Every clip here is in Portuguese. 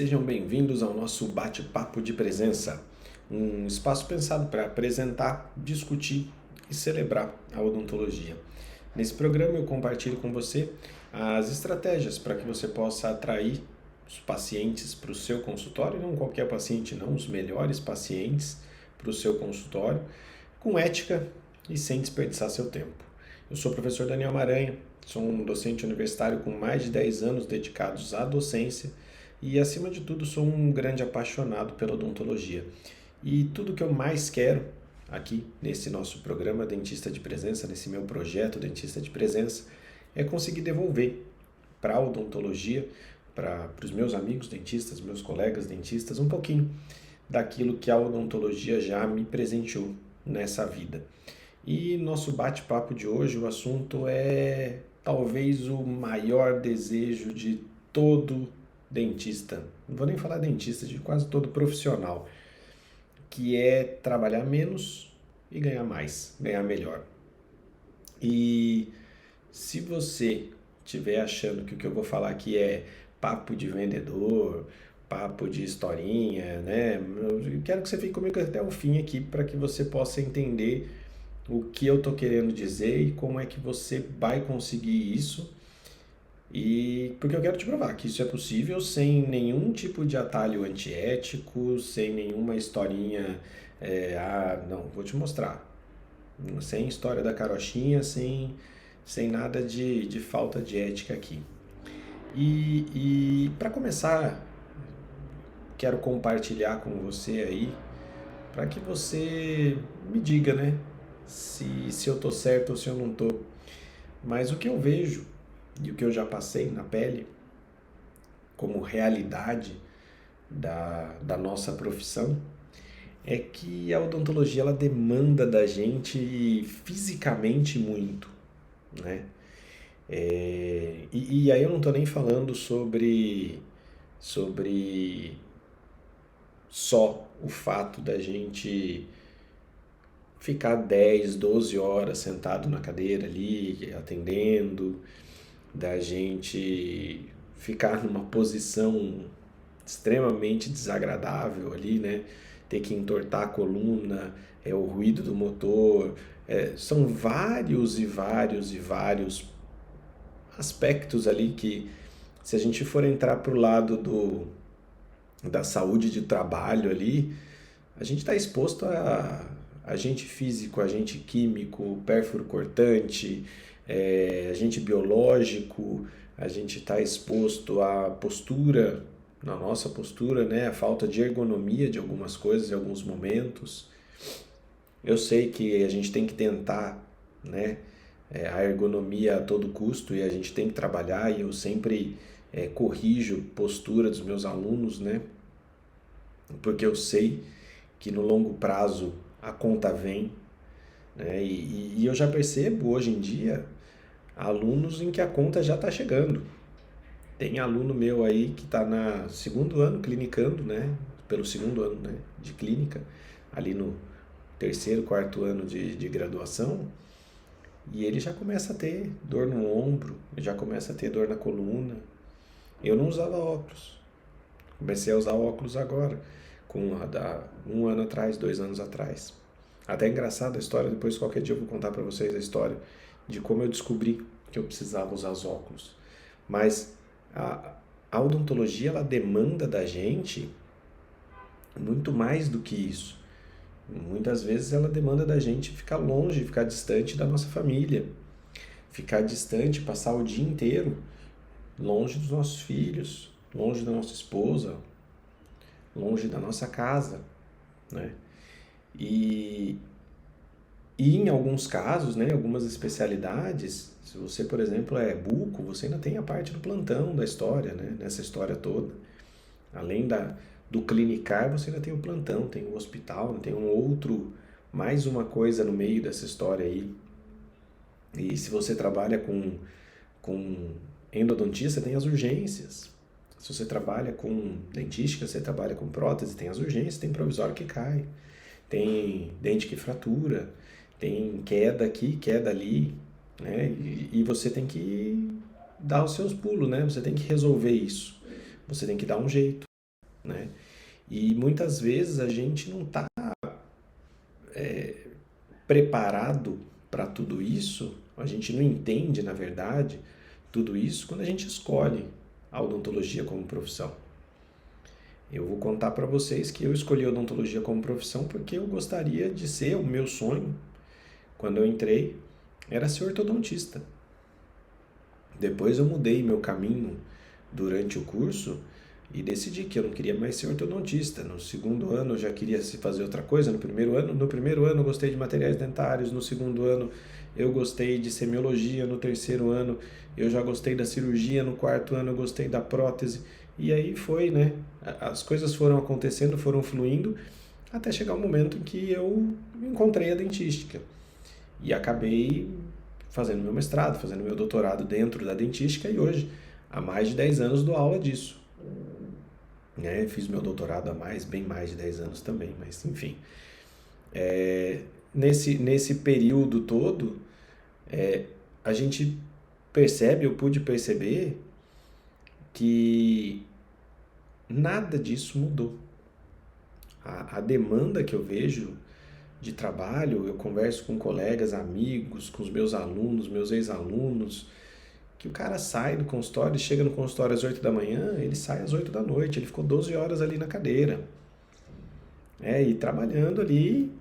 Sejam bem-vindos ao nosso bate-papo de presença, um espaço pensado para apresentar, discutir e celebrar a odontologia. Nesse programa eu compartilho com você as estratégias para que você possa atrair os pacientes para o seu consultório, não qualquer paciente não, os melhores pacientes para o seu consultório, com ética e sem desperdiçar seu tempo. Eu sou o professor Daniel Maranha, sou um docente universitário com mais de 10 anos dedicados à docência e, acima de tudo, sou um grande apaixonado pela odontologia. E tudo que eu mais quero aqui nesse nosso programa Dentista de Presença, nesse meu projeto Dentista de Presença, é conseguir devolver para a odontologia, para os meus amigos dentistas, meus colegas dentistas, um pouquinho daquilo que a odontologia já me presenteou nessa vida. E nosso bate-papo de hoje, o assunto é talvez o maior desejo de todo dentista, não vou nem falar dentista, de quase todo profissional, que é trabalhar menos e ganhar mais, ganhar melhor. E se você estiver achando que o que eu vou falar aqui é papo de vendedor, papo de historinha, né? Eu quero que você fique comigo até o fim aqui para que você possa entender o que eu estou querendo dizer e como é que você vai conseguir isso. E porque eu quero te provar que isso é possível sem nenhum tipo de atalho antiético, sem nenhuma historinha, não, vou te mostrar. Sem história da carochinha, sem nada de falta de ética aqui. E para começar, quero compartilhar com você aí, para que você me diga, né, se eu tô certo ou se eu não tô. Mas o que eu vejo e o que eu já passei na pele como realidade da nossa profissão é que a odontologia ela demanda da gente fisicamente muito, né? E aí eu não estou nem falando sobre só o fato da gente ficar 10, 12 horas sentado na cadeira ali, atendendo, da gente ficar numa posição extremamente desagradável ali, né? Ter que entortar a coluna, o ruído do motor, são vários e vários e vários aspectos ali que, se a gente for entrar para o lado da saúde de trabalho ali, a gente está exposto a agente físico, agente químico, pérfuro cortante, agente biológico, a gente está exposto à postura, na nossa postura, né, a falta de ergonomia de algumas coisas em alguns momentos. Eu sei que a gente tem que tentar, né, a ergonomia a todo custo e a gente tem que trabalhar e eu sempre corrijo postura dos meus alunos, né, porque eu sei que no longo prazo a conta vem, né, e eu já percebo hoje em dia alunos em que a conta já está chegando. Tem aluno meu aí que está no segundo ano clinicando, né, pelo segundo ano, né, de clínica, ali no terceiro, quarto ano de graduação, e ele já começa a ter dor no ombro, já começa a ter dor na coluna. Eu não usava óculos, comecei a usar óculos agora, um ano atrás, 2 anos atrás. Até é engraçada a história, depois qualquer dia eu vou contar para vocês a história de como eu descobri que eu precisava usar os óculos. Mas a odontologia ela demanda da gente muito mais do que isso. Muitas vezes ela demanda da gente ficar longe, ficar distante da nossa família, ficar distante, passar o dia inteiro longe dos nossos filhos, longe da nossa esposa, longe da nossa casa, né? E em alguns casos, né, algumas especialidades, se você, por exemplo, é buco, você ainda tem a parte do plantão da história, né, nessa história toda. Além do clinicar, você ainda tem o plantão, tem o hospital, tem mais uma coisa no meio dessa história aí. E se você trabalha com endodontista, tem as urgências. Se você trabalha com dentística, você trabalha com prótese, tem as urgências, tem provisório que cai, tem dente que fratura, tem queda aqui, queda ali, né? E você tem que dar os seus pulos, né? Você tem que resolver isso. Você tem que dar um jeito. né? E muitas vezes a gente não está preparado para tudo isso, a gente não entende, na verdade, tudo isso quando a gente escolhe a odontologia como profissão. Eu vou contar para vocês que eu escolhi a odontologia como profissão porque eu gostaria de ser, o meu sonho, quando eu entrei, era ser ortodontista. Depois eu mudei meu caminho durante o curso e decidi que eu não queria mais ser ortodontista. No segundo ano eu já queria se fazer outra coisa. No primeiro ano eu gostei de materiais dentários. No segundo ano eu gostei de semiologia. No terceiro ano eu já gostei da cirurgia. No quarto ano eu gostei da prótese. E aí foi, né? As coisas foram acontecendo, foram fluindo, até chegar o momento em que eu encontrei a dentística. E acabei fazendo meu mestrado, fazendo meu doutorado dentro da dentística e hoje, há mais de 10 anos, dou aula disso. Né? Fiz meu doutorado há bem mais de 10 anos também, mas enfim. Nesse período todo, a gente percebe, eu pude perceber, que nada disso mudou. A demanda que eu vejo de trabalho, eu converso com colegas, amigos, com os meus alunos, meus ex-alunos, que o cara sai do consultório, chega no consultório às 8 da manhã, ele sai às 8 da noite, ele ficou 12 horas ali na cadeira, e trabalhando ali,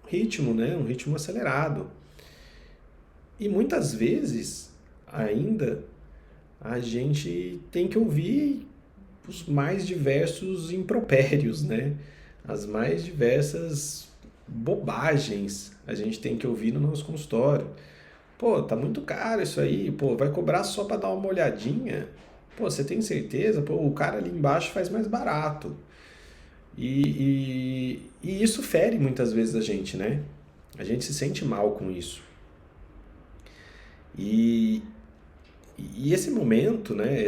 ritmo, né, um ritmo acelerado. E muitas vezes, ainda, a gente tem que ouvir os mais diversos impropérios, né? As mais diversas bobagens a gente tem que ouvir no nosso consultório. Pô, tá muito caro isso aí. Pô, vai cobrar só para dar uma olhadinha? Pô, você tem certeza? Pô, o cara ali embaixo faz mais barato. E isso fere muitas vezes a gente, né? A gente se sente mal com isso. E, e esse momento, né?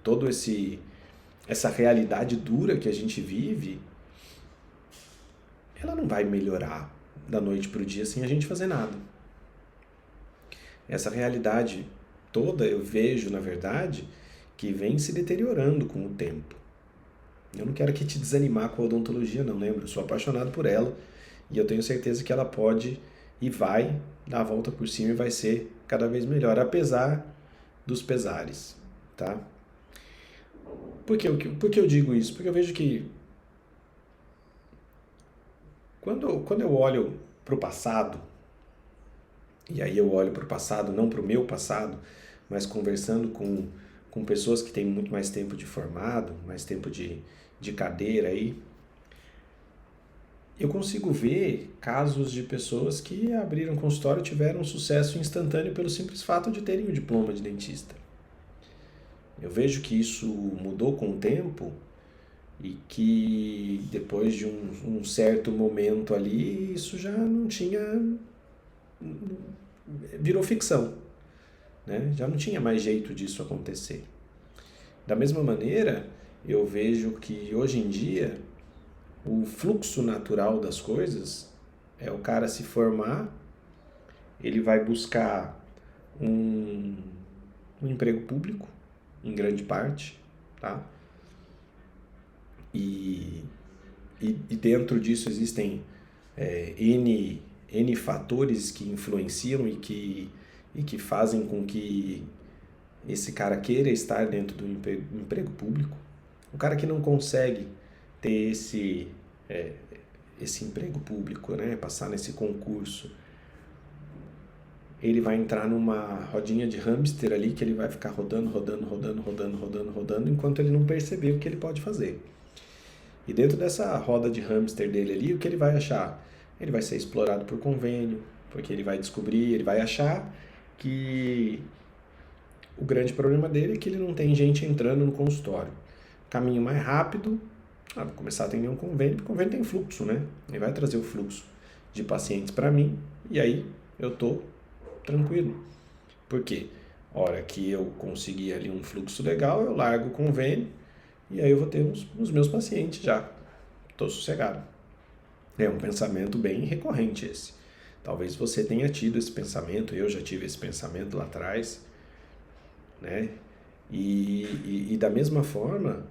Todo essa realidade dura que a gente vive, ela não vai melhorar da noite para o dia sem a gente fazer nada. Essa realidade toda eu vejo, na verdade, que vem se deteriorando com o tempo. Eu não quero aqui te desanimar com a odontologia, não, lembra? Eu sou apaixonado por ela e eu tenho certeza que ela pode e vai dar a volta por cima e vai ser cada vez melhor, apesar dos pesares, tá? Por que eu digo isso? Porque eu vejo que quando eu olho para o passado, e aí eu olho para o passado, não para o meu passado, mas conversando com pessoas que têm muito mais tempo de formado, mais tempo de cadeira aí, eu consigo ver casos de pessoas que abriram consultório e tiveram um sucesso instantâneo pelo simples fato de terem o diploma de dentista. Eu vejo que isso mudou com o tempo e que depois de um certo momento ali, isso já não tinha. Virou ficção, né? Já não tinha mais jeito disso acontecer. Da mesma maneira, eu vejo que hoje em dia o fluxo natural das coisas é o cara se formar, ele vai buscar um, um emprego público, em grande parte, tá? E, e dentro disso existem N fatores que influenciam e que fazem com que esse cara queira estar dentro do emprego público. O cara que não consegue ter esse emprego público, né, passar nesse concurso, ele vai entrar numa rodinha de hamster ali que ele vai ficar rodando, rodando, rodando, rodando, rodando, rodando, enquanto ele não perceber o que ele pode fazer. E dentro dessa roda de hamster dele ali, o que ele vai achar? Ele vai ser explorado por convênio, porque ele vai descobrir, ele vai achar que o grande problema dele é que ele não tem gente entrando no consultório. Caminho mais rápido, vou começar a atender um convênio, porque o convênio tem fluxo, né? Ele vai trazer o fluxo de pacientes para mim, e aí eu tô tranquilo. Por quê? Hora que eu conseguir ali um fluxo legal, eu largo o convênio, e aí eu vou ter os meus pacientes já. Tô sossegado. É um pensamento bem recorrente esse. Talvez você tenha tido esse pensamento, eu já tive esse pensamento lá atrás, né? E da mesma forma,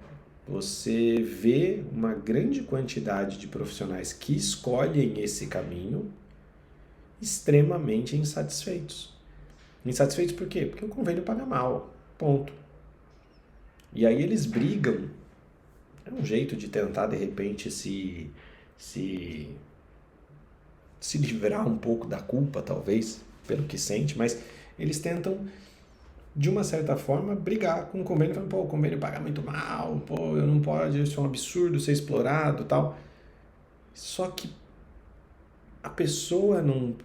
você vê uma grande quantidade de profissionais que escolhem esse caminho extremamente insatisfeitos. Insatisfeitos por quê? Porque o convênio paga mal. Ponto. E aí eles brigam. É um jeito de tentar, de repente, se, se livrar um pouco da culpa, talvez, pelo que sente, mas eles tentam, de uma certa forma, brigar com o convênio, falando, pô, o convênio paga muito mal, pô, eu não pode, isso é um absurdo ser explorado, tal. Só que a pessoa não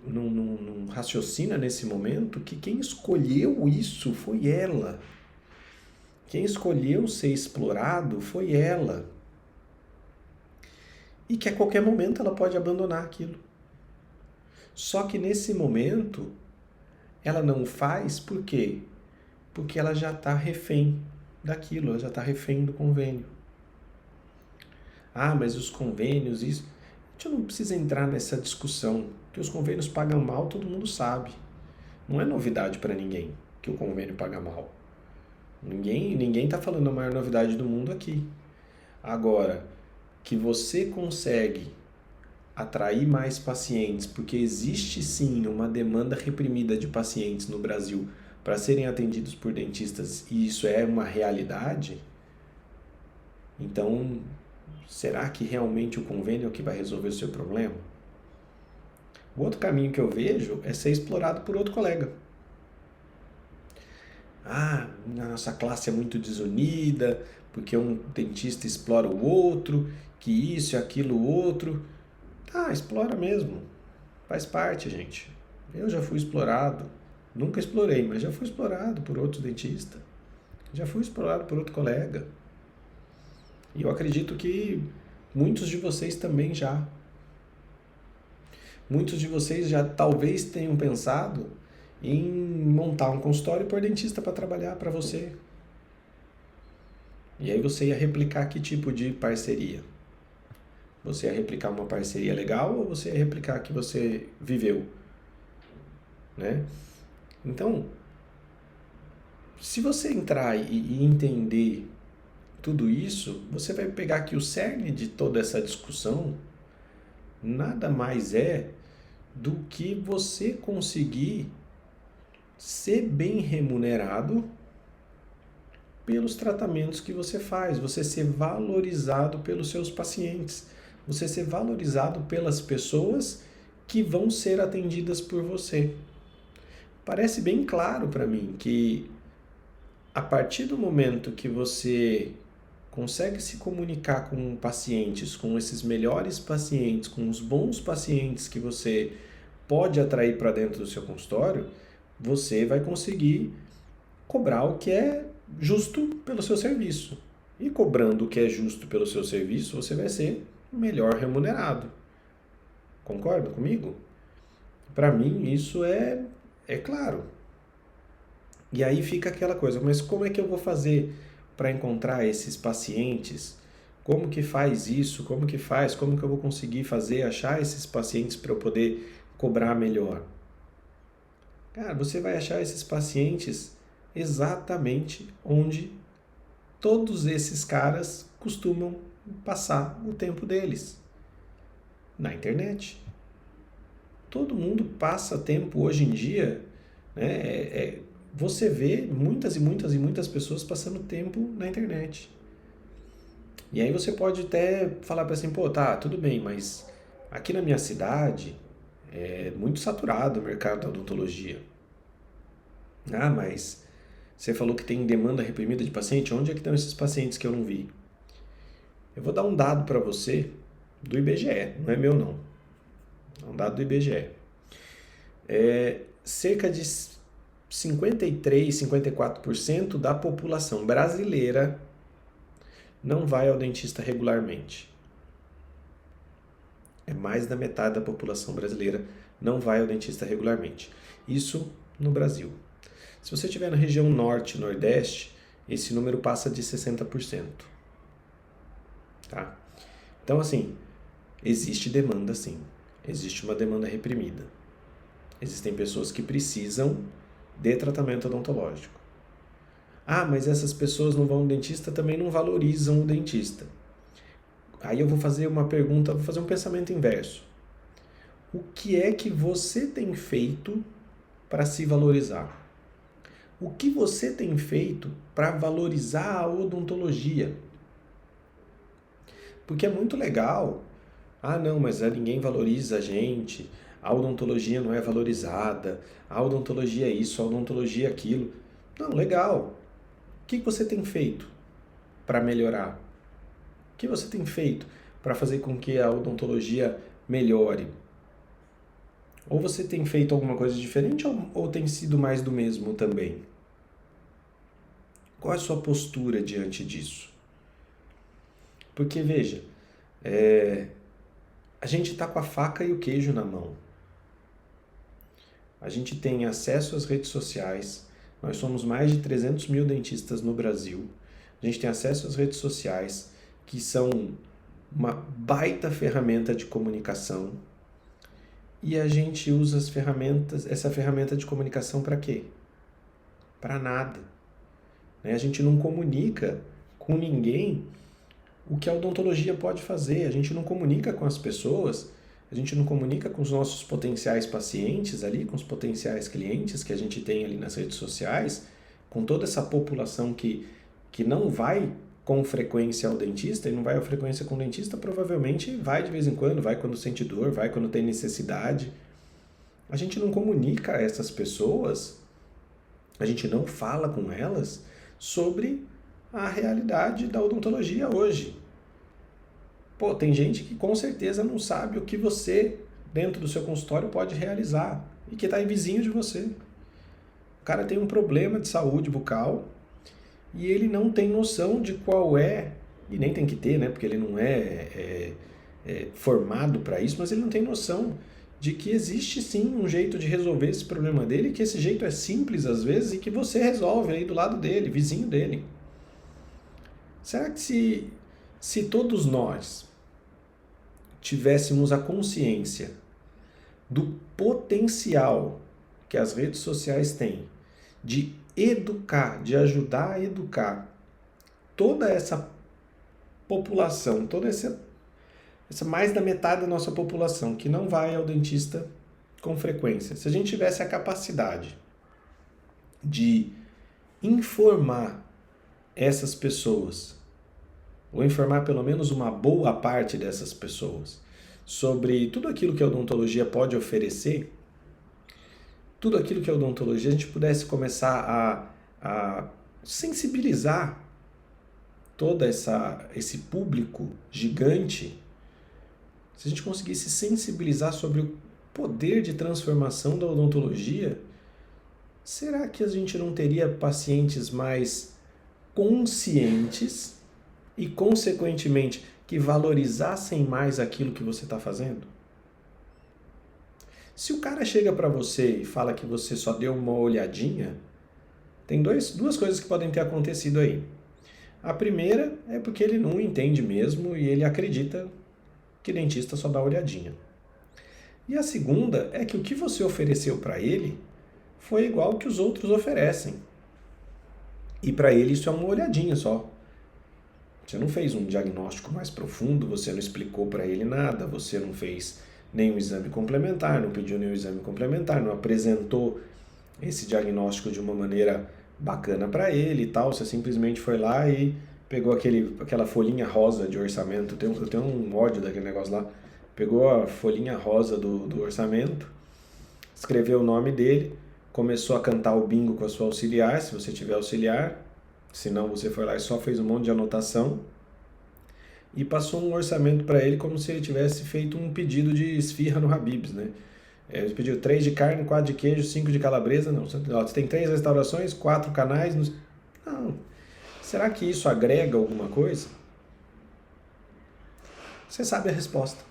raciocina nesse momento que quem escolheu isso foi ela. Quem escolheu ser explorado foi ela. E que a qualquer momento ela pode abandonar aquilo. Só que nesse momento ela não faz por quê? Porque ela já está refém daquilo, ela já está refém do convênio. Ah, mas os convênios, isso. A gente não precisa entrar nessa discussão, que os convênios pagam mal, todo mundo sabe. Não é novidade para ninguém que o convênio paga mal. Ninguém está falando a maior novidade do mundo aqui. Agora, que você consegue atrair mais pacientes, porque existe sim uma demanda reprimida de pacientes no Brasil para serem atendidos por dentistas e isso é uma realidade, então será que realmente o convênio é o que vai resolver o seu problema? O outro caminho que eu vejo é ser explorado por outro colega. Ah, a nossa classe é muito desunida, porque um dentista explora o outro, que isso e aquilo outro. Tá, explora mesmo. Faz parte, gente. Eu já fui explorado. Nunca explorei, mas já fui explorado por outro dentista. Já fui explorado por outro colega. E eu acredito que muitos de vocês também já. Muitos de vocês já talvez tenham pensado em montar um consultório e pôr dentista para trabalhar para você. E aí você ia replicar que tipo de parceria? Você ia replicar uma parceria legal ou você ia replicar a que você viveu? Né? Então, se você entrar e entender tudo isso, você vai pegar que o cerne de toda essa discussão nada mais é do que você conseguir ser bem remunerado pelos tratamentos que você faz, você ser valorizado pelos seus pacientes, você ser valorizado pelas pessoas que vão ser atendidas por você. Parece bem claro para mim que a partir do momento que você consegue se comunicar com pacientes, com esses melhores pacientes, com os bons pacientes que você pode atrair para dentro do seu consultório, você vai conseguir cobrar o que é justo pelo seu serviço. E cobrando o que é justo pelo seu serviço, você vai ser melhor remunerado. Concorda comigo? Para mim, isso é claro. E aí fica aquela coisa, mas como é que eu vou fazer para encontrar esses pacientes? Como que faz isso? Como que faz? Como que eu vou conseguir achar esses pacientes para eu poder cobrar melhor? Cara, você vai achar esses pacientes exatamente onde todos esses caras costumam passar o tempo deles. Na internet. Todo mundo passa tempo hoje em dia, né? Você vê muitas e muitas e muitas pessoas passando tempo na internet. E aí você pode até falar para assim, pô, tá, tudo bem, mas aqui na minha cidade é muito saturado o mercado da odontologia. Ah, mas você falou que tem demanda reprimida de paciente, onde é que estão esses pacientes que eu não vi? Eu vou dar um dado para você do IBGE, não é meu não. É um dado do IBGE. Cerca de 53, 54% da população brasileira não vai ao dentista regularmente. É mais da metade da população brasileira não vai ao dentista regularmente. Isso no Brasil. Se você estiver na região norte, nordeste, esse número passa de 60%. Tá? Então, assim, existe demanda sim. Existe uma demanda reprimida. Existem pessoas que precisam de tratamento odontológico. Ah, mas essas pessoas não vão no dentista, também não valorizam o dentista. Aí eu vou fazer uma pergunta, vou fazer um pensamento inverso. O que é que você tem feito para se valorizar? O que você tem feito para valorizar a odontologia? Porque é muito legal. Ah, não, mas ninguém valoriza a gente. A odontologia não é valorizada. A odontologia é isso, a odontologia é aquilo. Não, legal. O que você tem feito para melhorar? O que você tem feito para fazer com que a odontologia melhore? Ou você tem feito alguma coisa diferente ou tem sido mais do mesmo também? Qual é a sua postura diante disso? Porque veja, a gente está com a faca e o queijo na mão. A gente tem acesso às redes sociais, nós somos mais de 300 mil dentistas no Brasil. A gente tem acesso às redes sociais, que são uma baita ferramenta de comunicação. E a gente usa essa ferramenta de comunicação para quê? Para nada. A gente não comunica com ninguém o que a odontologia pode fazer. A gente não comunica com as pessoas, a gente não comunica com os nossos potenciais pacientes ali, com os potenciais clientes que a gente tem ali nas redes sociais, com toda essa população que não vai com frequência ao dentista, e não vai à frequência com o dentista, provavelmente vai de vez em quando, vai quando sente dor, vai quando tem necessidade. A gente não comunica a essas pessoas, a gente não fala com elas sobre a realidade da odontologia hoje. Pô, tem gente que com certeza não sabe o que você, dentro do seu consultório, pode realizar e que está aí vizinho de você. O cara tem um problema de saúde bucal e ele não tem noção de qual é, e nem tem que ter, né? Porque ele não é formado para isso, mas ele não tem noção de que existe sim um jeito de resolver esse problema dele, que esse jeito é simples às vezes e que você resolve aí do lado dele, vizinho dele. Será que se todos nós tivéssemos a consciência do potencial que as redes sociais têm de educar, de ajudar a educar toda essa população, toda essa mais da metade da nossa população que não vai ao dentista com frequência, se a gente tivesse a capacidade de informar essas pessoas, ou informar pelo menos uma boa parte dessas pessoas, sobre tudo aquilo que a odontologia pode oferecer, tudo aquilo que a odontologia, a gente pudesse começar a sensibilizar todo esse público gigante, se a gente conseguisse sensibilizar sobre o poder de transformação da odontologia, será que a gente não teria pacientes mais conscientes e, consequentemente, que valorizassem mais aquilo que você está fazendo? Se o cara chega para você e fala que você só deu uma olhadinha, tem duas coisas que podem ter acontecido aí. A primeira é porque ele não entende mesmo e ele acredita que dentista só dá olhadinha. E a segunda é que o que você ofereceu para ele foi igual ao que os outros oferecem. E para ele isso é uma olhadinha só. Você não fez um diagnóstico mais profundo, você não explicou para ele nada, você não fez nenhum exame complementar, não pediu nenhum exame complementar, não apresentou esse diagnóstico de uma maneira bacana para ele e tal, você simplesmente foi lá e pegou aquela folhinha rosa de orçamento, eu tenho um ódio daquele negócio lá, pegou a folhinha rosa do orçamento, escreveu o nome dele, começou a cantar o bingo com a sua auxiliar, se você tiver auxiliar, se não você foi lá e só fez um monte de anotação, e passou um orçamento para ele como se ele tivesse feito um pedido de esfirra no Habib's, né? Ele pediu 3 de carne, 4 de queijo, 5 de calabresa. Não, você tem 3 restaurações, 4 canais. Não. Será que isso agrega alguma coisa? Você sabe a resposta.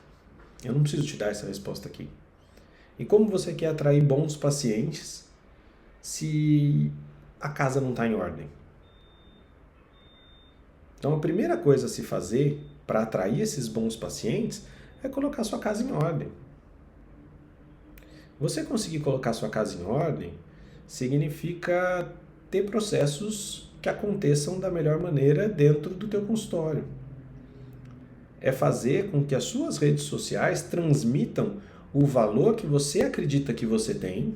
Eu não preciso te dar essa resposta aqui. E como você quer atrair bons pacientes se a casa não está em ordem? Então a primeira coisa a se fazer para atrair esses bons pacientes é colocar sua casa em ordem. Você conseguir colocar sua casa em ordem significa ter processos que aconteçam da melhor maneira dentro do teu consultório. É fazer com que as suas redes sociais transmitam o valor que você acredita que você tem,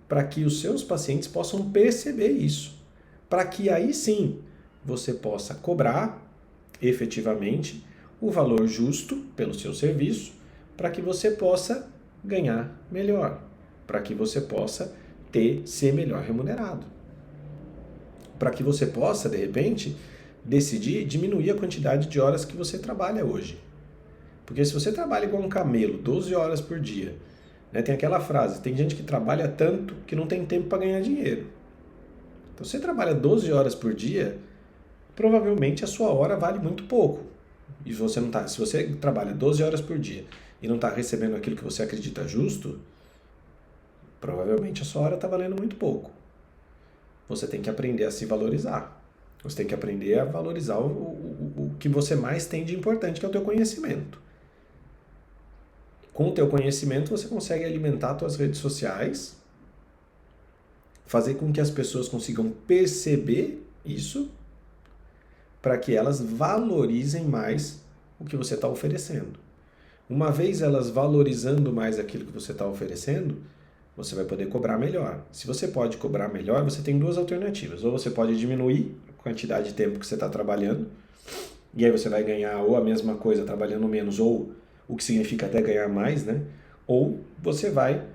para que os seus pacientes possam perceber isso, para que aí sim você possa cobrar efetivamente o valor justo pelo seu serviço, para que você possa ganhar melhor, para que você possa ser melhor remunerado, para que você possa, de repente, decidir diminuir a quantidade de horas que você trabalha hoje. Porque se você trabalha igual um camelo, 12 horas por dia, né, tem aquela frase, tem gente que trabalha tanto que não tem tempo para ganhar dinheiro. Então, se você trabalha 12 horas por dia, provavelmente a sua hora vale muito pouco. E se você trabalha 12 horas por dia e não está recebendo aquilo que você acredita justo, provavelmente a sua hora está valendo muito pouco. Você tem que aprender a se valorizar. Você tem que aprender a valorizar o que você mais tem de importante, que é o teu conhecimento. Com o teu conhecimento, você consegue alimentar suas redes sociais, fazer com que as pessoas consigam perceber isso, para que elas valorizem mais o que você está oferecendo. Uma vez elas valorizando mais aquilo que você está oferecendo, você vai poder cobrar melhor. Se você pode cobrar melhor, você tem duas alternativas. Ou você pode diminuir a quantidade de tempo que você está trabalhando, e aí você vai ganhar ou a mesma coisa trabalhando menos, ou o que significa até ganhar mais, né? Ou você vai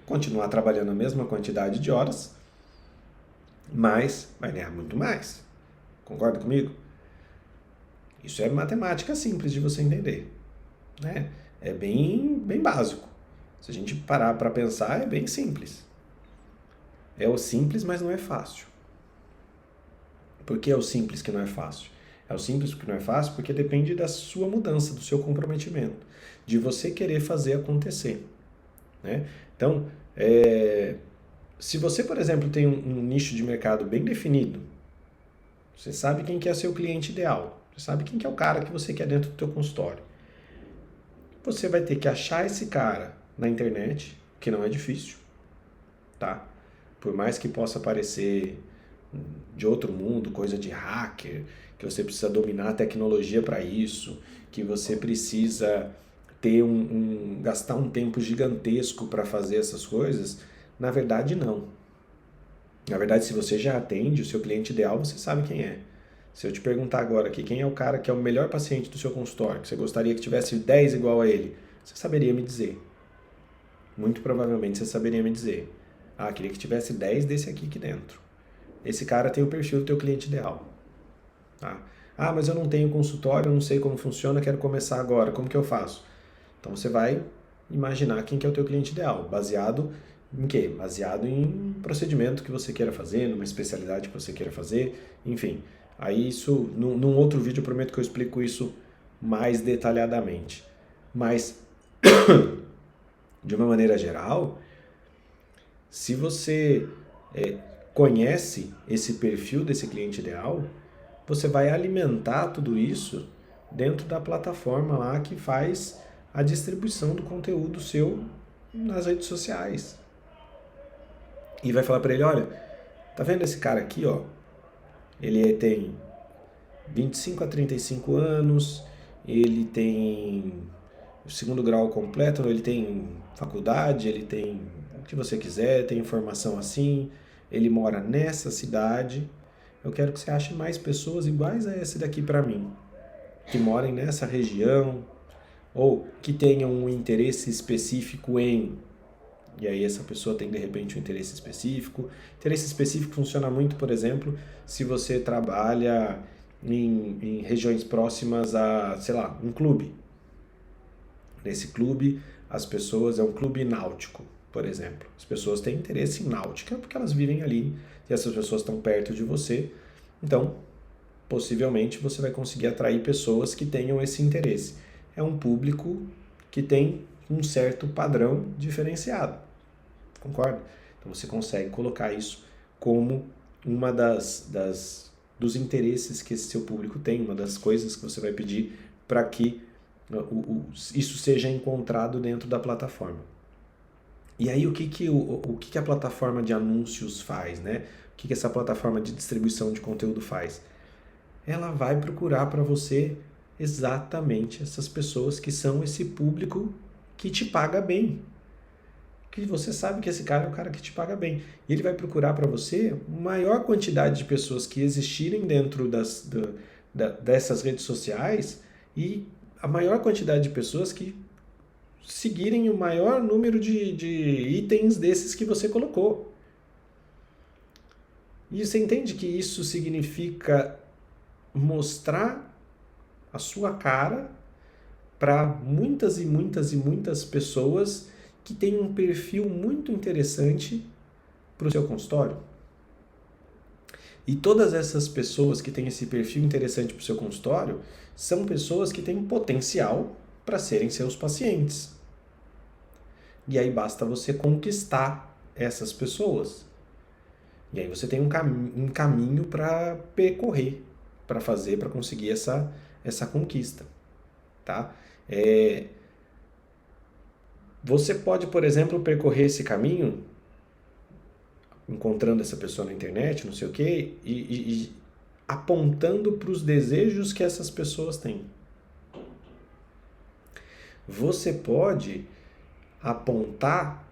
continuar trabalhando a mesma quantidade de horas, mas vai ganhar muito mais. Concorda comigo? Isso é matemática simples de você entender, né? É bem básico. Se a gente parar para pensar, é bem simples. É o simples, mas não é fácil. Por que é o simples que não é fácil? É o simples que não é fácil porque depende da sua mudança, do seu comprometimento, de você querer fazer acontecer, né? Então, se você, por exemplo, tem um nicho de mercado bem definido, você sabe quem que é seu cliente ideal, você sabe quem que é o cara que você quer dentro do teu consultório. Você vai ter que achar esse cara na internet, que não é difícil, tá? Por mais que possa parecer de outro mundo, coisa de hacker, que você precisa dominar a tecnologia para isso, que você precisa ter gastar um tempo gigantesco para fazer essas coisas, na verdade não. Na verdade, se você já atende o seu cliente ideal, você sabe quem é. Se eu te perguntar agora aqui, quem é o cara que é o melhor paciente do seu consultório, que você gostaria que tivesse 10 igual a ele, você saberia me dizer. Muito provavelmente você saberia me dizer. Ah, queria que tivesse 10 desse aqui dentro. Esse cara tem o perfil do teu cliente ideal. Tá? Ah, mas eu não tenho consultório, eu não sei como funciona, quero começar agora, como que eu faço? Então você vai imaginar quem que é o teu cliente ideal, baseado em quê? Baseado em procedimento que você queira fazer, numa especialidade que você queira fazer, enfim. Aí isso, num outro vídeo eu prometo que eu explico isso mais detalhadamente. Mas, de uma maneira geral, se você conhece esse perfil desse cliente ideal, você vai alimentar tudo isso dentro da plataforma lá que faz a distribuição do conteúdo seu nas redes sociais. E vai falar para ele, olha, tá vendo esse cara aqui, ó? Ele tem 25 a 35 anos, ele tem o segundo grau completo, ele tem faculdade, ele tem o que você quiser, tem informação assim, ele mora nessa cidade. Eu quero que você ache mais pessoas iguais a esse daqui para mim, que morem nessa região, ou que tenham um interesse específico em... E aí essa pessoa tem, de repente, um interesse específico. Interesse específico funciona muito, por exemplo, se você trabalha em regiões próximas a, sei lá, um clube. Nesse clube, as pessoas... É um clube náutico, por exemplo. As pessoas têm interesse em náutica porque elas vivem ali e essas pessoas estão perto de você. Então, possivelmente, você vai conseguir atrair pessoas que tenham esse interesse. É um público que tem um certo padrão diferenciado. Concorda? Então você consegue colocar isso como uma dos interesses que esse seu público tem, uma das coisas que você vai pedir para que isso seja encontrado dentro da plataforma. E aí o que a plataforma de anúncios faz, né? O que essa plataforma de distribuição de conteúdo faz? Ela vai procurar para você exatamente essas pessoas que são esse público que te paga bem. Que você sabe que esse cara é o cara que te paga bem. E ele vai procurar para você a maior quantidade de pessoas que existirem dentro dessas redes sociais e a maior quantidade de pessoas que seguirem o maior número de itens desses que você colocou. E você entende que isso significa mostrar a sua cara para muitas e muitas e muitas pessoas que têm um perfil muito interessante para o seu consultório? E todas essas pessoas que têm esse perfil interessante para o seu consultório são pessoas que têm potencial para serem seus pacientes. E aí basta você conquistar essas pessoas. E aí você tem um caminho para percorrer, para fazer, para conseguir essa conquista. Tá? Você pode, por exemplo, percorrer esse caminho encontrando essa pessoa na internet, não sei o quê, e apontando para os desejos que essas pessoas têm. Você pode apontar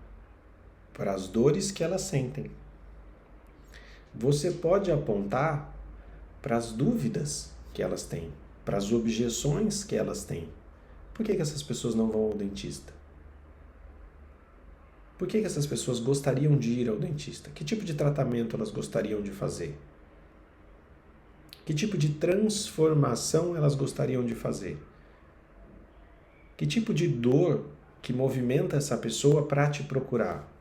para as dores que elas sentem. Você pode apontar para as dúvidas que elas têm, para as objeções que elas têm. Por que essas pessoas não vão ao dentista? Por que essas pessoas gostariam de ir ao dentista? Que tipo de tratamento elas gostariam de fazer? Que tipo de transformação elas gostariam de fazer? Que tipo de dor que movimenta essa pessoa para te procurar?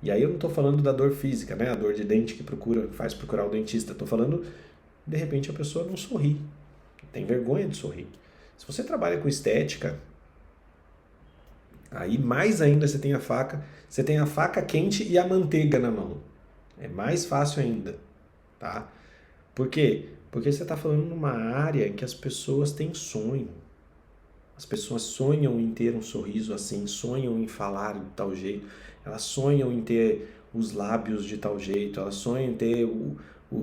E aí eu não estou falando da dor física, né? A dor de dente que faz procurar o dentista. Estou falando, de repente, a pessoa não sorri. Tem vergonha de sorrir. Se você trabalha com estética, aí mais ainda você tem a faca. Você tem a faca quente e a manteiga na mão. É mais fácil ainda, tá? Por quê? Porque você está falando numa área em que as pessoas têm sonho. As pessoas sonham em ter um sorriso assim, sonham em falar de tal jeito, elas sonham em ter os lábios de tal jeito, elas sonham em ter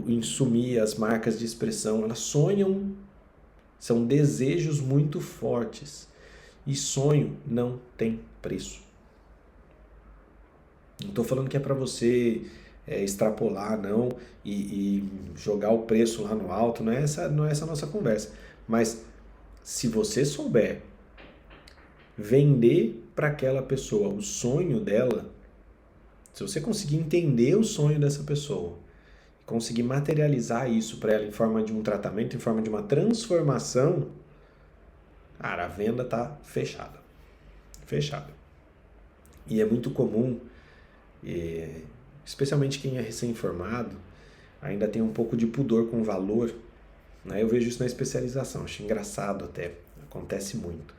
em sumir as marcas de expressão, elas sonham, são desejos muito fortes. E sonho não tem preço. Não estou falando que é para você extrapolar, não, e jogar o preço lá no alto, não é essa a nossa conversa. Mas se você souber vender para aquela pessoa o sonho dela, se você conseguir entender o sonho dessa pessoa, conseguir materializar isso para ela em forma de um tratamento, em forma de uma transformação, cara, a venda tá fechada. Fechada. E é muito comum, especialmente quem é recém-formado, ainda tem um pouco de pudor com valor, né? Eu vejo isso na especialização, acho engraçado até, acontece muito.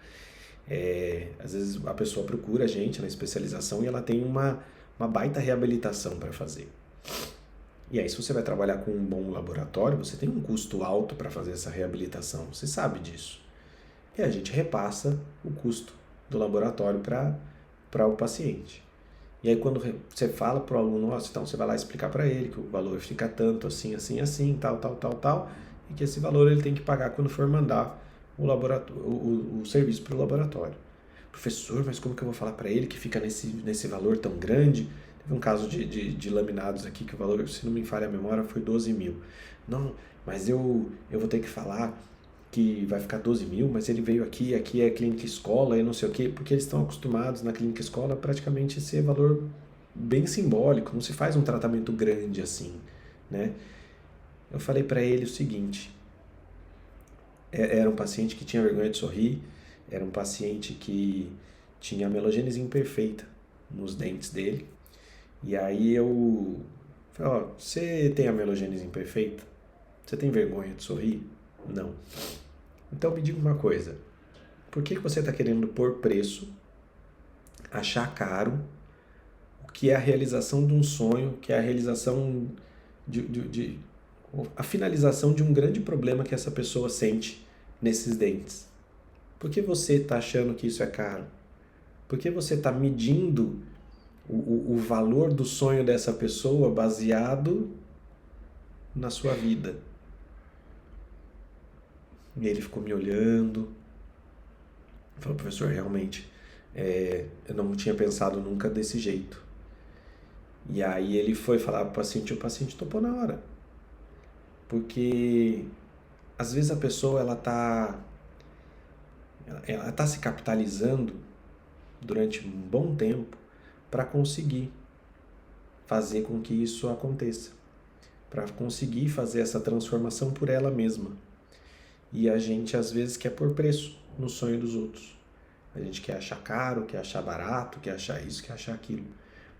Às vezes a pessoa procura a gente na especialização e ela tem uma baita reabilitação para fazer. E aí, se você vai trabalhar com um bom laboratório, você tem um custo alto para fazer essa reabilitação, você sabe disso. E a gente repassa o custo do laboratório para o paciente. E aí, quando você fala para o aluno, nossa, então você vai lá explicar para ele que o valor fica tanto, assim, assim, assim, tal, tal, tal, tal, e que esse valor ele tem que pagar quando for mandar o serviço para o laboratório. Professor, mas como que eu vou falar para ele que fica nesse valor tão grande? Teve um caso de laminados aqui que o valor, se não me falha a memória, foi 12 mil. Não, mas eu vou ter que falar que vai ficar 12 mil, mas ele veio aqui é clínica escola e não sei o quê, porque eles estão acostumados na clínica escola praticamente ser valor bem simbólico, não se faz um tratamento grande assim, né? Eu falei para ele o seguinte, era um paciente que tinha vergonha de sorrir, era um paciente que tinha a melogênese imperfeita nos dentes dele, e aí eu falei, ó, você tem a melogênese imperfeita? Você tem vergonha de sorrir? Não. Então me diga uma coisa, por que você está querendo pôr preço, achar caro, o que é a realização de um sonho, que é a realização a finalização de um grande problema que essa pessoa sente nesses dentes? Por que você está achando que isso é caro? Por que você está medindo o valor do sonho dessa pessoa baseado na sua vida. E ele ficou me olhando, falou, professor, realmente, eu não tinha pensado nunca desse jeito. E aí ele foi falar para o paciente topou na hora. Porque às vezes a pessoa ela tá se capitalizando durante um bom tempo para conseguir fazer com que isso aconteça, para conseguir fazer essa transformação por ela mesma. E a gente às vezes quer pôr preço no sonho dos outros. A gente quer achar caro, quer achar barato, quer achar isso, quer achar aquilo.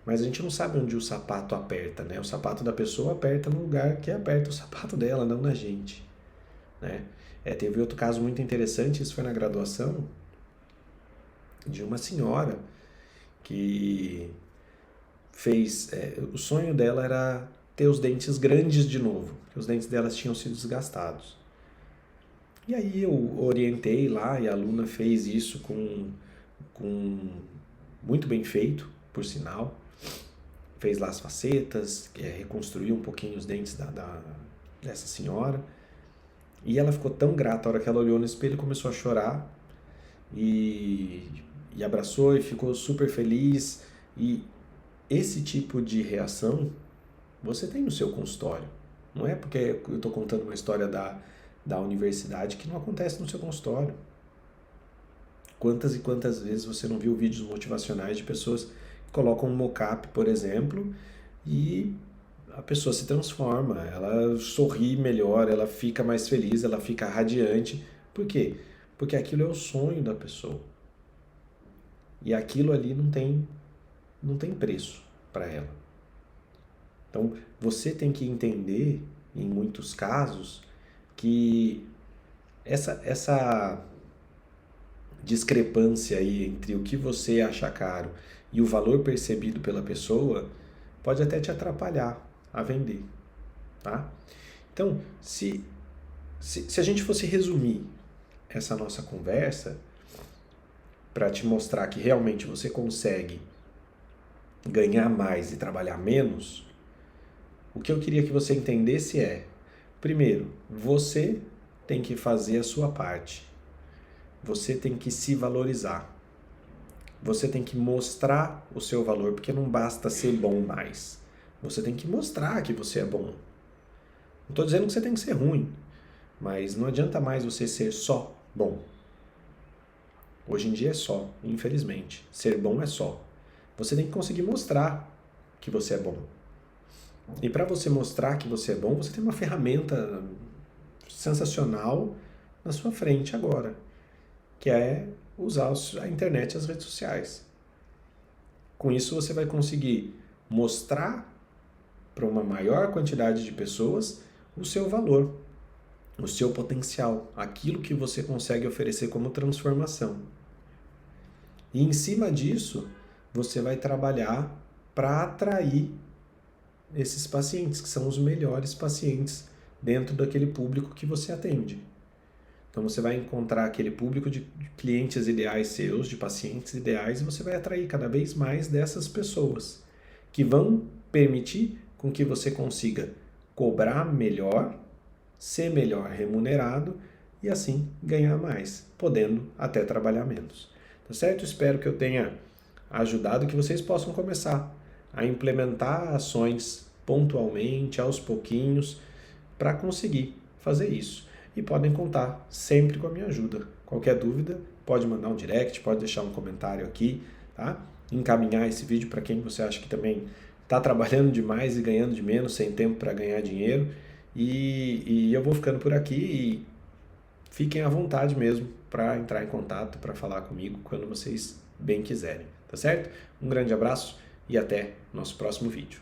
Mas a gente não sabe onde o sapato aperta, né? O sapato da pessoa aperta no lugar que aperta o sapato dela, não na gente, né? Teve outro caso muito interessante, isso foi na graduação, de uma senhora que fez... o sonho dela era ter os dentes grandes de novo, porque os dentes delas tinham sido desgastados. E aí eu orientei lá e a aluna fez isso com muito bem feito, por sinal. Fez lá as facetas, reconstruiu um pouquinho os dentes dessa senhora. E ela ficou tão grata, a hora que ela olhou no espelho, começou a chorar e abraçou e ficou super feliz. E esse tipo de reação você tem no seu consultório. Não é porque eu estou contando uma história da universidade que não acontece no seu consultório. Quantas e quantas vezes você não viu vídeos motivacionais de pessoas que colocam um mocap, por exemplo, e a pessoa se transforma, ela sorri melhor, ela fica mais feliz, ela fica radiante. Por quê? Porque aquilo é o sonho da pessoa. E aquilo ali não tem preço para ela. Então, você tem que entender, em muitos casos, que essa discrepância aí entre o que você acha caro e o valor percebido pela pessoa pode até te atrapalhar a vender, tá? Então, se a gente fosse resumir essa nossa conversa para te mostrar que realmente você consegue ganhar mais e trabalhar menos, o que eu queria que você entendesse é, primeiro, você tem que fazer a sua parte. Você tem que se valorizar. Você tem que mostrar o seu valor, porque não basta ser bom mais. Você tem que mostrar que você é bom. Não estou dizendo que você tem que ser ruim, mas não adianta mais você ser só bom. Hoje em dia é só, infelizmente. Ser bom é só. Você tem que conseguir mostrar que você é bom. E para você mostrar que você é bom, você tem uma ferramenta sensacional na sua frente agora, que é usar a internet e as redes sociais. Com isso você vai conseguir mostrar para uma maior quantidade de pessoas o seu valor, o seu potencial, aquilo que você consegue oferecer como transformação. E em cima disso, você vai trabalhar para atrair esses pacientes, que são os melhores pacientes dentro daquele público que você atende. Então você vai encontrar aquele público de clientes ideais seus, de pacientes ideais, e você vai atrair cada vez mais dessas pessoas, que vão permitir com que você consiga cobrar melhor, ser melhor remunerado e assim ganhar mais, podendo até trabalhar menos. Tá certo? Espero que eu tenha ajudado, que vocês possam começar a implementar ações pontualmente, aos pouquinhos, para conseguir fazer isso. E podem contar sempre com a minha ajuda. Qualquer dúvida, pode mandar um direct, pode deixar um comentário aqui, tá? Encaminhar esse vídeo para quem você acha que também está trabalhando demais e ganhando de menos, sem tempo para ganhar dinheiro. E eu vou ficando por aqui e fiquem à vontade mesmo para entrar em contato, para falar comigo quando vocês bem quiserem, tá certo? Um grande abraço e até nosso próximo vídeo.